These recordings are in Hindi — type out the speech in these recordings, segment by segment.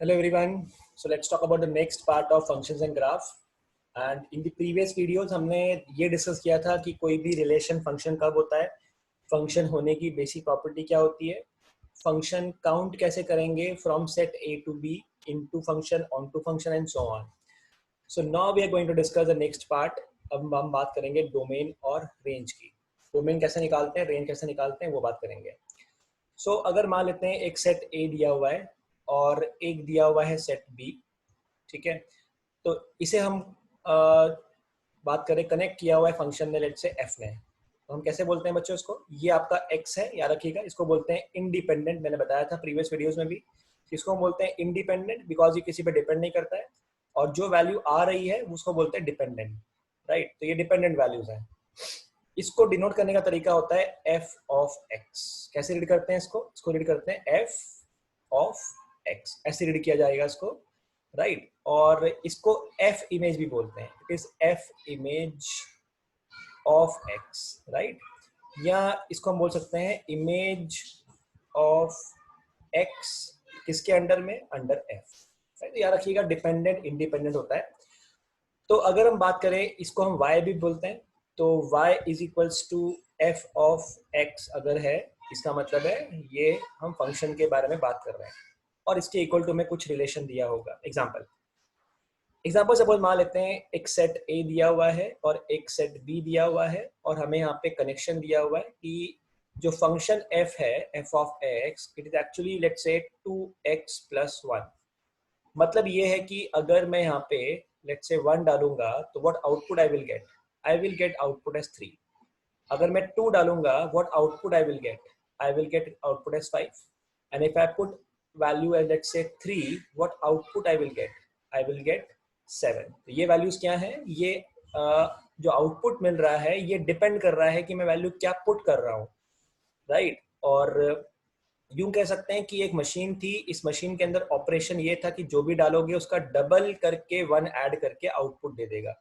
Hello everyone. So let's talk about the next part of functions and graph. And in the previous videos हमने ये डिस्कस किया था कि कोई भी रिलेशन फंक्शन कब होता है, फंक्शन होने की बेसिक प्रॉपर्टी क्या होती है, फंक्शन काउंट कैसे करेंगे from set A to B into function onto function and so on. So now we are going to discuss the next part. अब हम बात करेंगे डोमेन और रेंज की. डोमेन कैसे निकालते हैं, रेंज कैसे निकालते हैं, वो बात करेंगे. सो अगर मान लेते हैं एक सेट ए दिया हुआ है और एक दिया हुआ है सेट बी, ठीक है. तो इसे हम बात करें, कनेक्ट किया हुआ है फंक्शन ने लेट से एफ ने, तो हम कैसे बोलते हैं बच्चों इसको, ये आपका एक्स है, याद रखिएगा. इसको बोलते हैं इंडिपेंडेंट, मैंने बताया था प्रीवियस वीडियोस में भी. इसको हम बोलते हैं इंडिपेंडेंट बिकॉज ये किसी पे डिपेंड नहीं करता है, और जो वैल्यू आ रही है उसको बोलते हैं डिपेंडेंट, राइट. तो ये डिपेंडेंट वैल्यूज हैं. इसको डिनोट करने का तरीका होता है एफ ऑफ एक्स. कैसे रीड करते हैं इसको रीड करते हैं एफ ऑफ एक्स, ऐसे रीड किया जाएगा इसको, राइट. और इसको एफ इमेज भी बोलते हैं, it is F image of x, right. या इसको हम बोल सकते हैं इमेज ऑफ एक्स किसके अंडर में, अंडर एफ, राइट. याद रखिएगा डिपेंडेंट इंडिपेंडेंट होता है. तो अगर हम बात करें, इसको हम y भी बोलते हैं, तो y is equals to f of x अगर है, इसका मतलब है ये हम फंक्शन के बारे में बात कर रहे हैं और इसके इक्वल टू में कुछ रिलेशन दिया होगा. एग्जाम्पल सपोज मान लेते हैं एक सेट A दिया हुआ है और एक सेट B दिया हुआ है, और हमें यहाँ पे कनेक्शन दिया हुआ है कि जो फंक्शन f है, f of x, it is actually let's say 2x plus 1. मतलब ये है कि अगर मैं यहाँ पे लेट्स से 1 डालूंगा तो what output I will get output as 3. अगर मैं 2 डालूंगा what output I will get output as 5. And if I put value as let's say 3, what output I will get 7. तो ये वैल्यूज क्या है, ये जो आउटपुट मिल रहा है ये डिपेंड कर रहा है कि मैं वैल्यू क्या पुट कर रहा हूँ, राइट. और यूं कह सकते हैं कि एक मशीन थी, इस मशीन के अंदर ऑपरेशन ये था कि जो भी डालोगे उसका डबल करके 1 ऐड करके आउटपुट दे देगा.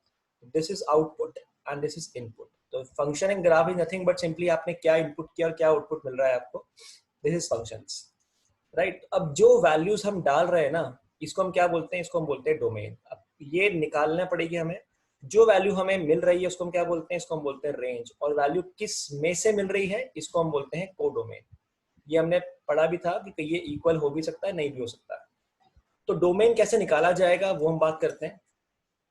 This is output and this is input. तो function in graph is nothing but simply आपने क्या इनपुट किया और क्या आउटपुट मिल रहा है आपको. This is functions, right. अब जो वैल्यूज हम डाल रहे हैं ना, इसको हम क्या बोलते हैं, इसको हम बोलते हैं डोमेन. अब ये निकालना पड़ेगी हमें, जो वैल्यू हमें मिल रही है उसको हम क्या बोलते हैं, इसको हम बोलते हैं रेंज. और वैल्यू किस में से मिल रही है, इसको हम बोलते हैं कोडोमेन. ये हमने पढ़ा भी था कि ये इक्वल हो भी सकता है, नहीं भी हो सकता है. तो डोमेन कैसे निकाला जाएगा वो हम बात करते हैं.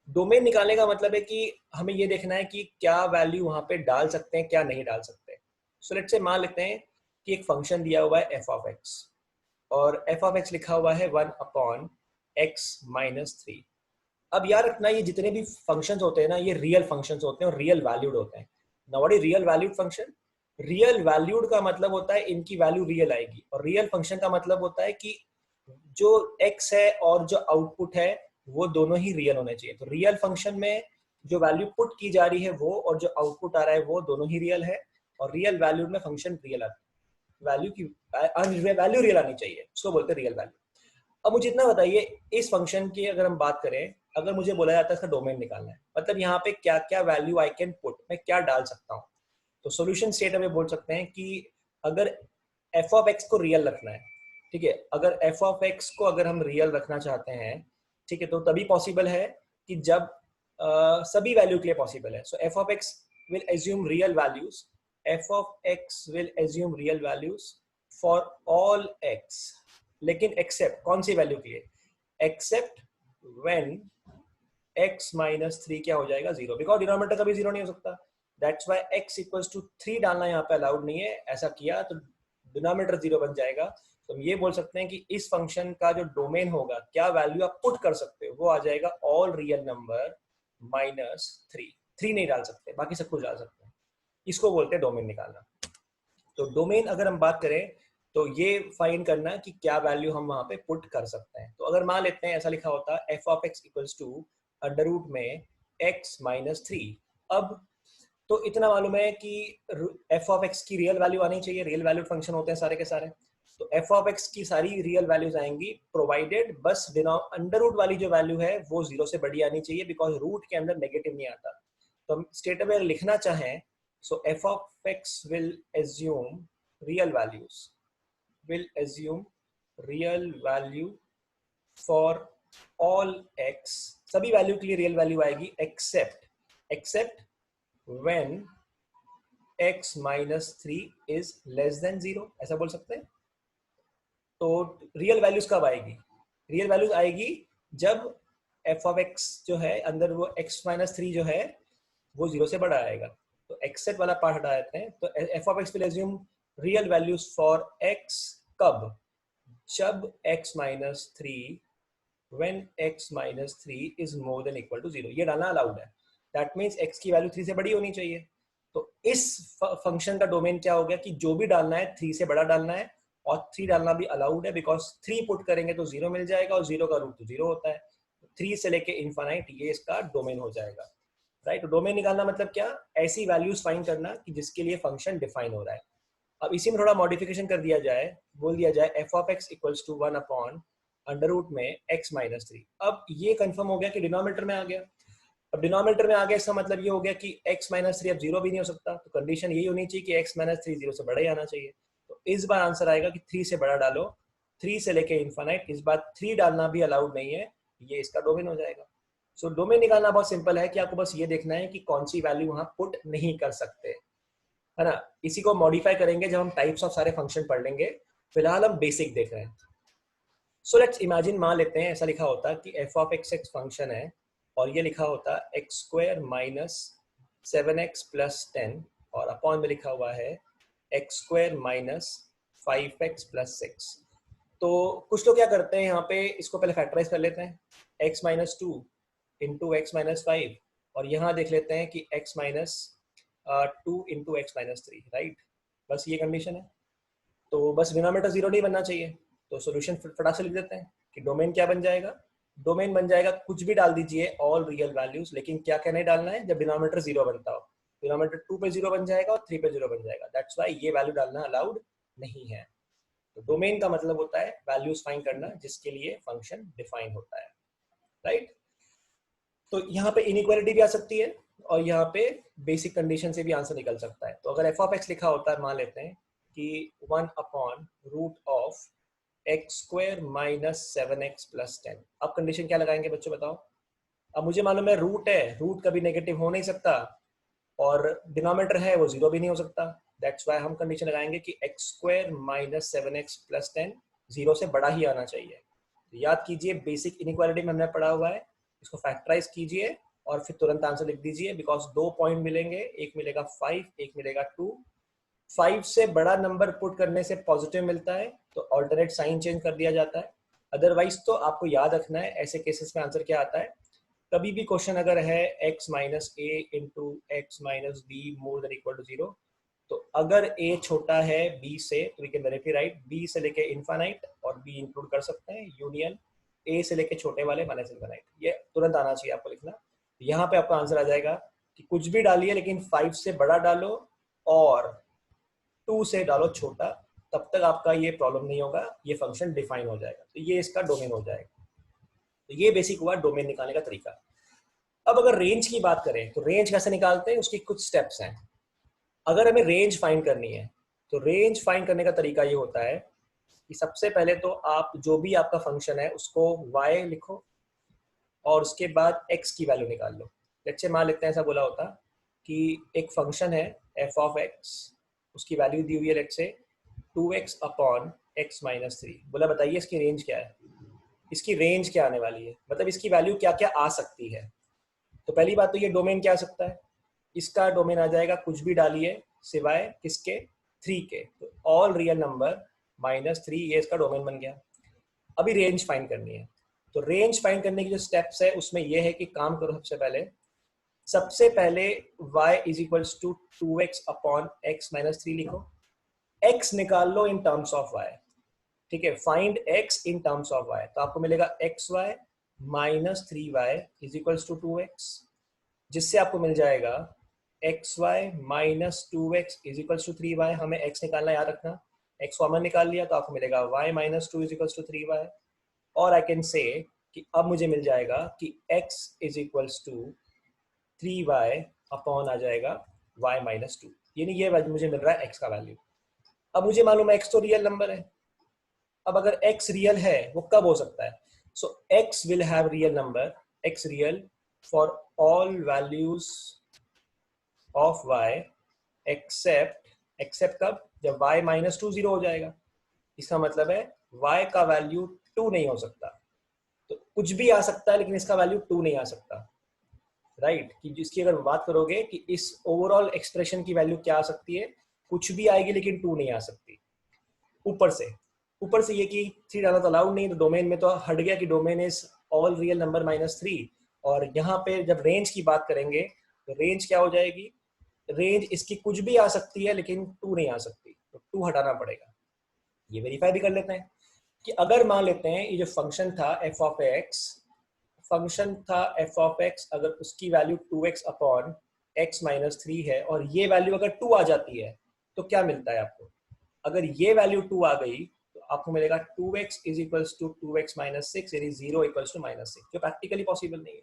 डोमेन निकालने का मतलब है कि हमें ये देखना है कि क्या वैल्यू वहां पे डाल सकते हैं, क्या नहीं डाल सकते. सो लेट्स से मान लेते हैं कि एक फंक्शन दिया हुआ है एफ ऑफ एक्स, और एफ ऑफ एक्स लिखा हुआ है 1 अपॉन एक्स माइनस 3. अब याद रखना, ये जितने भी फंक्शंस होते हैं ना, ये रियल फंक्शंस होते हैं और रियल वैल्यूड होते हैं. Now what is real valued function? Real valued का मतलब होता है इनकी वैल्यू रियल आएगी, और रियल फंक्शन का मतलब होता है कि जो x है और जो आउटपुट है वो दोनों ही रियल होने चाहिए. तो रियल फंक्शन में जो वैल्यू पुट की जा रही है वो और जो आउटपुट आ रहा है वो दोनों ही रियल है, और रियल वैल्यूड में फंक्शन रियल आता है, वैल्यू की वैल्यू रियल आनी चाहिए, उसको बोलते हैं रियल वैल्यू. अब मुझे इतना बताइए, इस फंक्शन की अगर हम बात करें, अगर मुझे बोला जाता है इसका डोमेन निकालना है, मतलब यहाँ पे क्या क्या वैल्यू आई कैन पुट, मैं क्या डाल सकता हूँ. तो सॉल्यूशन स्टेट हमें बोल सकते हैं कि अगर एफ ऑफ एक्स को रियल रखना है, ठीक है, अगर एफ ऑफ एक्स को अगर हम रियल रखना चाहते हैं, ठीक है, तो तभी पॉसिबल है कि जब सभी वैल्यू के लिए पॉसिबल है. So F of X will assume real values, F of X will assume real values for all X, लेकिन एक्सेप्ट कौन सी वैल्यू के लिए, एक्सेप्ट व्हेन x माइनस 3 क्या हो जाएगा, 0, बिकॉज डिनोमिनेटर कभी 0 नहीं हो सकता. That's why x equals to 3 डालना यहाँ पे अलाउड नहीं है. ऐसा किया तो डिनोमिनेटर 0 बन जाएगा. तो हम ये बोल सकते हैं कि इस फंक्शन का जो डोमेन होगा, क्या वैल्यू आप पुट कर सकते हो, वो आ जाएगा ऑल रियल नंबर माइनस 3 नहीं डाल सकते, बाकी सब कुछ डाल सकते हैं. इसको बोलते हैं डोमेन निकालना. तो डोमेन अगर हम बात करें तो ये फाइंड करना कि क्या वैल्यू हम वहां पे पुट कर सकते हैं. तो अगर मान लेते हैं ऐसा लिखा होता है f of x equals to under root में x माइनस 3. अब तो इतना मालूम है कि एफ ऑफ एक्स की रियल वैल्यू आनी चाहिए, रियल वैल्यू फंक्शन होते हैं सारे के सारे. तो एफ ऑफ एक्स की सारी रियल वैल्यूज आएंगी, प्रोवाइडेड बस अंडर रूट वाली जो वैल्यू है वो 0 से बड़ी आनी चाहिए, बिकॉज रूट के अंदर नेगेटिव नहीं आता. तो हम स्टेट में लिखना चाहें, so F of X will assume real value for all x, सभी वैल्यू के लिए रियल वैल्यू आएगी except when x minus 3 is less than 0, ऐसा बोल सकते हैं। तो रियल वैल्यूज कब आएगी? रियल वैल्यूज आएगी जब f ऑफ x जो है अंदर वो x माइनस 3 जो है वो 0 से बड़ा आएगा। तो एक्सेप्ट वाला पार्ट हटा देते हैं। तो f of x will assume real values for x कब? जब x minus 3 when x minus 3 is more than equal to 0, ये डालना अलाउड है। दैट मीन्स x की वैल्यू 3 से बड़ी होनी चाहिए। तो इस फंक्शन का डोमेन क्या हो गया कि जो भी डालना है 3 से बड़ा डालना है, और 3 डालना भी अलाउड है बिकॉज 3 पुट करेंगे तो 0 मिल जाएगा, और 0 का रूट तो 0 होता है। 3 से लेके इनफाइनाइट ये इसका डोमेन हो जाएगा, राइट। तो डोमेन निकालना मतलब क्या? ऐसी वैल्यूज फाइंड करना कि जिसके लिए फंक्शन डिफाइन हो रहा है। अब इसी में थोड़ा मॉडिफिकेशन कर दिया जाए, बोल दिया जाए f of x equals to 1 upon under root में x माइनस 3। अब ये कंफर्म हो गया कि डिनोमिनेटर में आ गया। अब डिनोमिनेटर में आ गया इसका मतलब ये हो गया कि x माइनस 3 अब 0 भी नहीं हो सकता। तो कंडीशन यही होनी चाहिए कि x माइनस 3 0 से बड़ा ही आना चाहिए। तो इस बार आंसर आएगा कि 3 से बड़ा डालो, 3 से लेके इनफाइनाइट। इस बार 3 डालना भी अलाउड नहीं है, ये इसका डोमेन हो जाएगा। सो डोमेन निकालना बहुत सिंपल है कि आपको बस ये देखना है कि कौन सी वैल्यू वहां पुट नहीं कर सकते, है ना। इसी को मॉडिफाई करेंगे जब हम टाइप्स ऑफ सारे फंक्शन पढ़ लेंगे। फिलहाल हम बेसिक देख रहे हैं। सो लेट्स इमेजिन, मान लेते हैं ऐसा लिखा होता कि f of x x function है, और ये लिखा होता x square minus 7x plus 10, और अपॉन में लिखा हुआ है x square minus 5x plus 6। तो कुछ लोग क्या करते हैं यहाँ पे, इसको पहले फैक्टराइज कर लेते हैं, x minus 2 into x minus 5, और यहाँ देख लेते हैं कि x minus 2 into x minus 3, right. बस ये कंडीशन है। तो बस डिनोमिनेटर 0 नहीं बनना चाहिए। तो सॉल्यूशन फटाक से लिख देते हैं कि डोमेन क्या बन जाएगा। डोमेन बन जाएगा, कुछ भी डाल दीजिए, ऑल रियल वैल्यूज, लेकिन क्या क्या नहीं डालना है जब डिनोमिनेटर 0 बनता हो। डिनोमिनेटर 2 पे 0 बन जाएगा और 3 पे 0 बन जाएगा। दैट्स व्हाई ये वैल्यू डालना अलाउड नहीं है। तो डोमेन का मतलब होता है वैल्यूज फाइंड करना जिसके लिए फंक्शन डिफाइन होता है, राइट। तो यहाँ पे इनइक्वालिटी भी आ सकती है, और यहाँ पे बेसिक कंडीशन से भी आंसर निकल सकता है। तो अगर एफ ऑफ एक्स लिखा होता है, मान लेते हैं कि 1 upon root of x square minus 7x plus 10। अब कंडीशन क्या लगाएंगे बच्चों, बताओ। अब मुझे मालूम है रूट है, रूट कभी नेगेटिव हो नहीं सकता, और डिनोमिनेटर है वो 0 भी नहीं हो सकता। दैट्स व्हाई हम कंडीशन लगाएंगे कि x square minus 7x plus 10 0 से बड़ा ही आना चाहिए। तो याद कीजिए, बेसिक इनइक्वालिटी में हमने पढ़ा हुआ है, इसको फैक्टराइज कीजिए और फिर तुरंत आंसर लिख दीजिए। बिकॉज 2 पॉइंट मिलेंगे, एक मिलेगा 5, एक मिलेगा 2। 5 से बड़ा नंबर पुट करने से पॉजिटिव मिलता है, तो ऑल्टरनेट साइन चेंज कर दिया जाता है। अदरवाइज तो आपको याद रखना है ऐसे केसेस में आंसर क्या आता है। कभी भी क्वेश्चन अगर है x minus a into x minus b more than equal to 0, तो अगर a छोटा है b से तो we can directly write b से लेके इनफाइनाइट, और b इंक्लूड कर सकते हैं यूनियन a से लेके छोटे वाले माइनस इनफाइनाइट। ये तुरंत आना चाहिए आपको लिखना। यहाँ पे आपका आंसर आ जाएगा कि कुछ भी डालिए लेकिन 5 से बड़ा डालो और 2 से डालो छोटा, तब तक आपका ये प्रॉब्लम नहीं होगा, ये फंक्शन डिफाइन हो जाएगा। तो ये इसका डोमेन हो जाएगा। तो ये बेसिक हुआ डोमेन निकालने का तरीका। अब अगर रेंज की बात करें तो रेंज कैसे निकालते हैं, उसकी कुछ स्टेप्स हैं। अगर हमें रेंज फाइंड करनी है तो रेंज फाइंड करने का तरीका ये होता है कि सबसे पहले तो आप जो भी आपका फंक्शन है उसको y लिखो, और उसके बाद x की वैल्यू निकाल लो। लेट्स मान लेते हैं ऐसा बोला होता कि एक फंक्शन है f ऑफ x, उसकी वैल्यू दी हुई है let's say 2x upon x minus 3। बोला बताइए इसकी रेंज क्या है, इसकी रेंज क्या आने वाली है, मतलब इसकी वैल्यू क्या क्या आ सकती है। तो पहली बात तो ये डोमेन क्या आ सकता है, इसका डोमेन आ जाएगा कुछ भी डालिए सिवाय किसके, 3 के। तो ऑल रियल नंबर माइनस 3, ये इसका डोमेन बन गया। अभी रेंज फाइंड करनी है। तो रेंज फाइंड करने की जो स्टेप्स है उसमें यह है कि काम करो, सबसे पहले y is equals to 2x upon x minus 3 लिखो। x निकाल लो इन टर्म्स ऑफ y, ठीक है। Find x in terms of y, तो आपको मिलेगा xy minus 3y is equals to 2x, जिससे आपको मिल जाएगा xy minus 2x is equals to 3y। हमें x निकालना याद रखना, x कॉमन निकाल लिया तो आपको मिलेगा y minus 2 is equals to 3y। और आई कैन से कि अब मुझे मिल जाएगा कि x is equals to 3y upon आ जाएगा y माइनस 2, यानी ये मुझे मिल रहा है x का वैल्यू। अब मुझे मालूम है x तो रियल नंबर है। अब अगर x रियल है वो कब हो सकता है, So x will have real number, x real for all values of y except कब, जब y माइनस 2 0 हो जाएगा। इसका मतलब है y का वैल्यू 2 नहीं हो सकता। तो कुछ भी आ सकता है लेकिन इसका वैल्यू 2 नहीं आ सकता, राइट कि जिसकी अगर बात करोगे कि इस ओवरऑल एक्सप्रेशन की वैल्यू क्या आ सकती है, कुछ भी आएगी लेकिन 2 नहीं आ सकती। ऊपर से ये कि 3 डालना तो अलाउड नहीं, तो डोमेन में तो हट गया कि domain is all real number minus 3। और यहाँ पे जब रेंज की बात करेंगे तो रेंज क्या हो जाएगी, रेंज इसकी कुछ भी आ सकती है लेकिन 2 नहीं आ सकती, तो 2 हटाना पड़ेगा। ये वेरीफाई भी कर लेते हैं कि अगर मान लेते हैं ये जो फंक्शन था एफ ऑफ एक्स, अगर उसकी value 2x upon x minus 3 है और ये वैल्यू अगर 2 आ जाती है तो क्या मिलता है आपको, अगर ये वैल्यू 2 आ गई तो आपको मिलेगा 2x is equals to 2x minus 6, यानी 0 इक्वल्स टू माइनस 6, जो प्रैक्टिकली पॉसिबल नहीं है।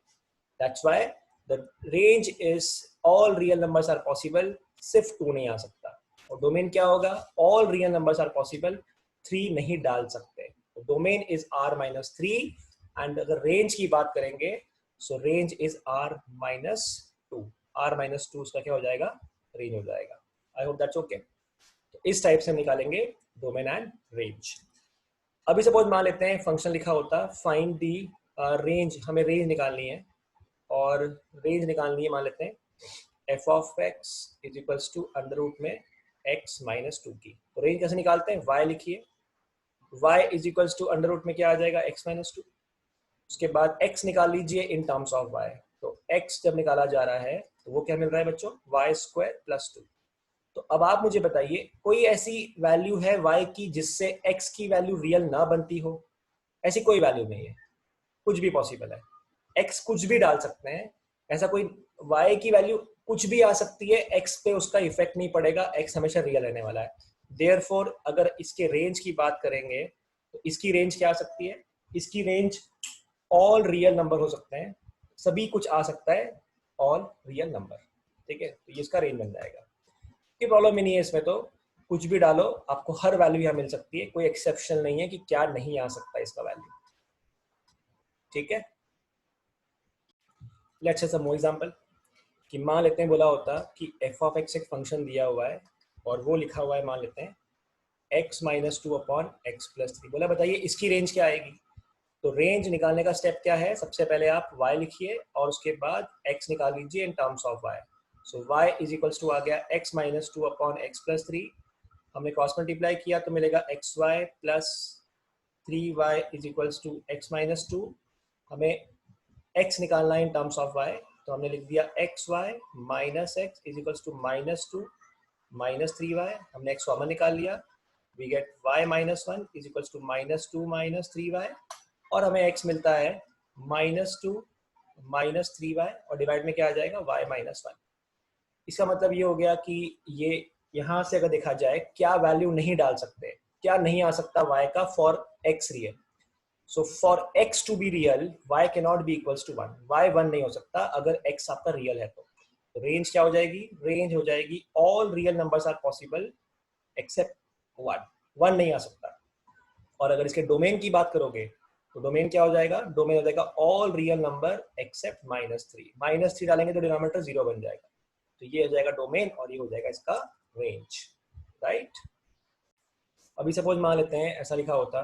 That's why the range is all real numbers are possible, सिर्फ 2 नहीं आ सकता। और डोमेन क्या होगा, all real numbers are possible, 3 नहीं डाल सकते। Domain is r minus 3 and अगर रेंज की बात करेंगे so range is r minus 2, r minus 2 उसका क्या हो जाएगा, रेंज हो जाएगा। I hope that's okay. तो इस टाइप से हम निकालेंगे डोमेन एंड रेंज। अभी सपोज मान लेते हैं फंक्शन लिखा होता फाइंड दी रेंज, हमें रेंज निकालनी है और रेंज निकालनी है, मान लेते हैं f of x is equals to under root में एक्स माइनस 2 की। तो रेंज कैसे निकालते हैं, y लिखिए, y is equals to under root में क्या आ जाएगा, x माइनस 2। उसके बाद x निकाल लीजिए इन टर्म्स ऑफ y, तो x जब निकाला जा रहा है तो वो क्या मिल रहा है बच्चों, y स्क्वायर प्लस 2। तो अब आप मुझे बताइए कोई ऐसी वैल्यू है y की जिससे x की वैल्यू रियल ना बनती हो, ऐसी कोई वैल्यू नहीं है, कुछ भी पॉसिबल है, x कुछ भी डाल सकते हैं, ऐसा कोई y की वैल्यू कुछ भी आ सकती है, x पे उसका इफेक्ट नहीं पड़ेगा, x हमेशा रियल रहने वाला है। देयरफॉर अगर इसके रेंज की बात करेंगे तो इसकी रेंज क्या आ सकती है, इसकी रेंज ऑल रियल नंबर हो सकते हैं, सभी कुछ आ सकता है, ऑल रियल नंबर, ठीक है। तो ये इसका रेंज बन जाएगा, कोई प्रॉब्लम ही नहीं है इसमें, तो कुछ भी डालो आपको हर वैल्यू यहाँ मिल सकती है, कोई एक्सेप्शन नहीं है कि क्या नहीं आ सकता इसका वैल्यू, ठीक है। Let's say some more example कि मान लेते हैं बोला होता कि एफ ऑफ एक्स एक फंक्शन दिया हुआ है और वो लिखा हुआ है मान लेते हैं x minus 2 upon X plus 3, बोला बताइए इसकी रेंज क्या आएगी। तो रेंज निकालने का स्टेप क्या है, सबसे पहले आप y लिखिए और उसके बाद x निकाल लीजिए in terms of y। So y is equals to आ गया x minus 2 upon X plus 3, हमने क्रॉस मल्टीप्लाई किया तो मिलेगा xy plus 3y is equals to x minus 2। हमें x निकालना है इन टर्म्स ऑफ y, तो हमने लिख दिया xy minus x is equals to minus 2 minus 3y, हमने x कॉमन निकाल लिया, we get y minus 1 is equals to minus 2 minus 3y, और हमें x मिलता है माइनस 2 माइनस 3y और डिवाइड में क्या आ जाएगा y माइनस 1। इसका मतलब ये हो गया कि ये यहाँ से अगर देखा जाए क्या वैल्यू नहीं डाल सकते, क्या नहीं आ सकता y का फॉर x रियल। So for x to be रियल y can not be equals to 1, y 1 नहीं हो सकता अगर x आपका रियल है। तो रेंज क्या हो जाएगी, रेंज हो जाएगी all real numbers are possible except 1, 1 नहीं आ सकता। और अगर इसके डोमेन की बात करोगे तो डोमेन क्या हो जाएगा, डोमेन हो जाएगा all real number except minus 3, minus 3 डालेंगे तो डिनोमिनेटर 0 बन जाएगा, तो ये हो जाएगा डोमेन और ये हो जाएगा इसका रेंज, राइट। अभी सपोज मान लेते हैं ऐसा लिखा होता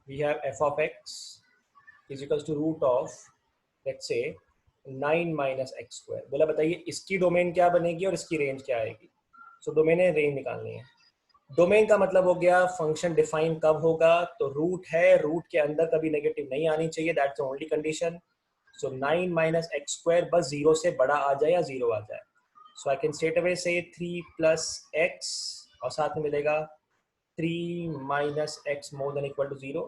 we have f of x is equals to root of let's say 9 minus x square, बोला बताइए इसकी डोमेन क्या बनेगी और इसकी रेंज क्या आएगी। सो डोमेन है, रेंज निकालनी है। डोमेन का मतलब हो गया फंक्शन डिफाइन कब होगा, तो रूट है, रूट के अंदर कभी नेगेटिव नहीं आनी चाहिए, that's the only condition. So 9 minus x square बस 0 से बड़ा आ जाए या 0 आ जाए। So I can straight away say 3 plus x और साथ में मिलेगा 3 minus x more than equal to 0,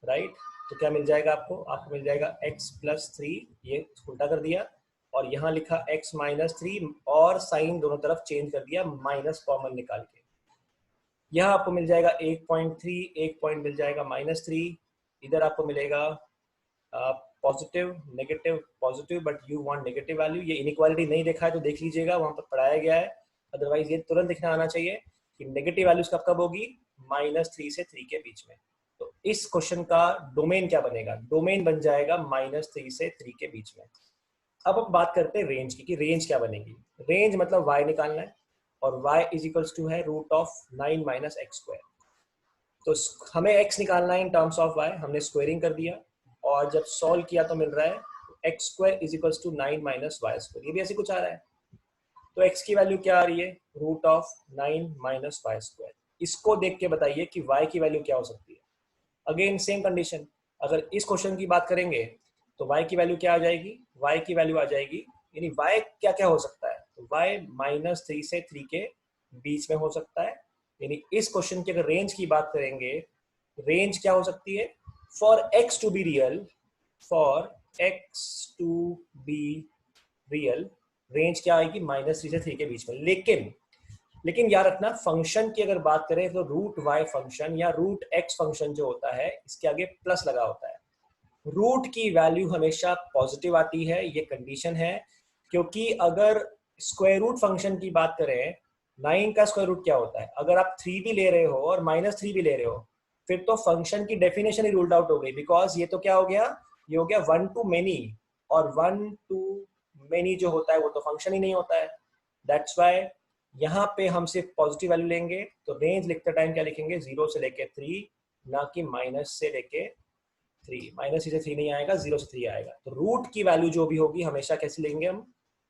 right. तो क्या मिल जाएगा आपको, आपको मिल जाएगा x प्लस 3, ये उल्टा कर दिया और यहाँ लिखा x माइनस 3 और साइन दोनों तरफ चेंज कर दिया माइनस कॉमन निकाल के। यहाँ आपको मिल जाएगा 8.3, एक पॉइंट मिल जाएगा माइनस 3, इधर आपको मिलेगा positive negative positive, but you want negative value. ये इनइक्वालिटी नहीं देखा है तो देख लीजिएगा, वहां पर पढ़ाया गया है, अदरवाइज ये तुरंत दिखना आना चाहिए कि नेगेटिव वैल्यूज कब कब होगी, माइनस 3 से 3 के बीच में। तो इस क्वेश्चन का डोमेन क्या बनेगा? डोमेन बन जाएगा -3 से 3 के बीच में। अब हम बात करते हैं रेंज की, कि रेंज क्या बनेगी। रेंज मतलब y निकालना है, और y इज इक्वल्स टू है √9 माइनस एक्स स्क्वायर। तो हमें x निकालना है इन टर्म्स ऑफ y, हमने स्क्वायरिंग कर दिया, और जब सॉल्व किया तो मिल रहा है x square is equals to 9 minus y square. ये भी ऐसे कुछ आ रहा है। तो x की वैल्यू क्या आ रही है? √9 माइनस वाई स्क्वायर। इसको देख के बताइए कि y की वैल्यू क्या हो सकती है। अगेन सेम कंडीशन, अगर इस क्वेश्चन की बात करेंगे तो y की वैल्यू क्या आ जाएगी? y की वैल्यू आ जाएगी, यानी y क्या क्या हो सकता है? तो y -3 से 3 के बीच में हो सकता है। यानी इस क्वेश्चन की अगर रेंज की बात करेंगे, रेंज क्या हो सकती है? For x to be real, for x to be real, range क्या आएगी? -3 से 3 के बीच में। लेकिन याद रखना, फंक्शन की अगर बात करें तो √y फंक्शन या √x फंक्शन जो होता है, इसके आगे प्लस लगा होता है। रूट की वैल्यू हमेशा पॉजिटिव आती है, ये कंडीशन है। क्योंकि अगर स्क्वायर रूट फंक्शन की बात करें, 9 का स्क्वायर रूट क्या होता है? अगर आप 3 भी ले रहे हो और -3 भी ले रहे हो, फिर तो फंक्शन की डेफिनेशन ही रूल्ड आउट हो गई, बिकॉज ये तो क्या हो गया? ये हो गया 1 टू मेनी, और 1 टू मेनी जो होता है वो तो फंक्शन ही नहीं होता है। दैट्स वाई यहाँ पे हम सिर्फ पॉजिटिव वैल्यू लेंगे, तो रेंज लिखते टाइम क्या लिखेंगे? 0 से लेके 3, ना कि माइनस से लेके 3। -3 से 3 नहीं आएगा, 0 से 3 आएगा। तो रूट की वैल्यू जो भी होगी हमेशा कैसे लेंगे हम?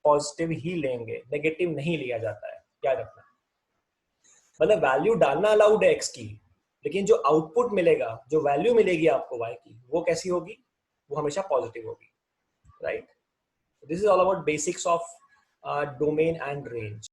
पॉजिटिव ही लेंगे, नेगेटिव नहीं लिया जाता है, याद रखना। मतलब वैल्यू डालना अलाउड है एक्स की, लेकिन जो आउटपुट मिलेगा, जो वैल्यू मिलेगी आपको वाई की, वो कैसी होगी? वो हमेशा पॉजिटिव होगी, right? This is all about basics of domain and range.